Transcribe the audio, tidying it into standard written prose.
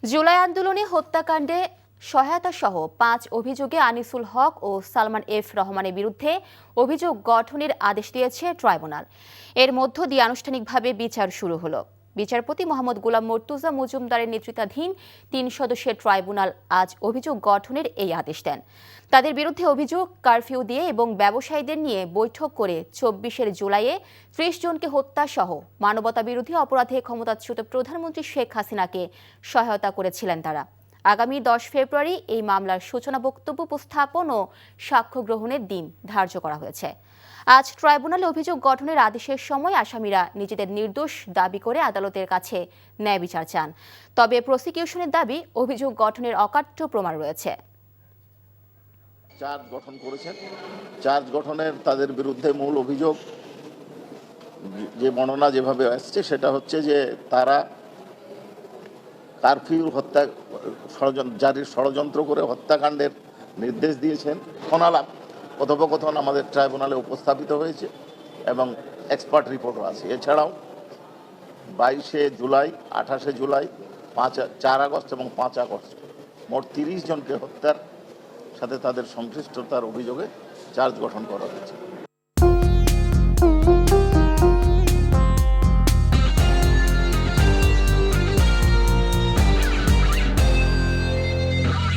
জুলাই আন্দোলনে হত্যাকাণ্ডে সহায়তা সহ ৫ অভিযোগে আনিসুল হক ও সালমান এফ রহমানের বিরুদ্ধে অভিযোগ গঠনের আদেশ দিয়েছে ট্রাইব্যুনাল। এর মধ্য দিয়ে আনুষ্ঠানিকভাবে বিচার শুরু হলো। বিচারপতি মোহাম্মদ গোলাম মর্তুজা মজুমদারের নেতৃত্বাধীন ৩ সদস্যের ট্রাইব্যুনাল আজ অভিযোগ গঠনের এই আদেশ দেন। তাদের বিরুদ্ধে অভিযোগ কারফিউ দিয়ে এবং ব্যবসায়ীদের নিয়ে বৈঠক করে ২৪ জুলাইয়ে ৩০ জনকে হত্যা সহ মানবতাবিরোধী অপরাধে ক্ষমতাচ্যুত প্রধানমন্ত্রী শেখ হাসিনাকে সহায়তা করেছিলেন তারা। আগামী ১০ ফেব্রুয়ারি এই মামলার সূচনা বক্তব্য উপস্থাপন ও সাক্ষ্য গ্রহণের দিন ধার্য করা হয়েছে। আজ ট্রাইব্যুনালে অভিযোগ গঠনের আদেশের সময় আসামিরা নিজেদের নির্দোষ দাবি করে আদালতের কাছে ন্যায় বিচার চান। তবে প্রসিকিউশনের দাবি অভিযোগ গঠনের অকাট্য প্রমাণ রয়েছে। চার্জ গঠন করেছেন। চার্জ গঠনের তাদের বিরুদ্ধে মূল অভিযোগ যে বর্ণনা যেভাবে আসছে সেটা হচ্ছে যে তারা কারফিউ হত্যা জারির ষড়যন্ত্র করে হত্যাকাণ্ডের নির্দেশ দিয়েছেন। ফোনালাপ কথোপকথন আমাদের ট্রাইব্যুনালে উপস্থাপিত হয়েছে এবং এক্সপার্ট রিপোর্টও আছে। এছাড়াও 22 জুলাই, 28 জুলাই, 4 আগস্ট এবং 5 আগস্ট মোট 30 জনকে হত্যার সাথে তাদের সংশ্লিষ্টতার অভিযোগে চার্জ গঠন করা হয়েছে।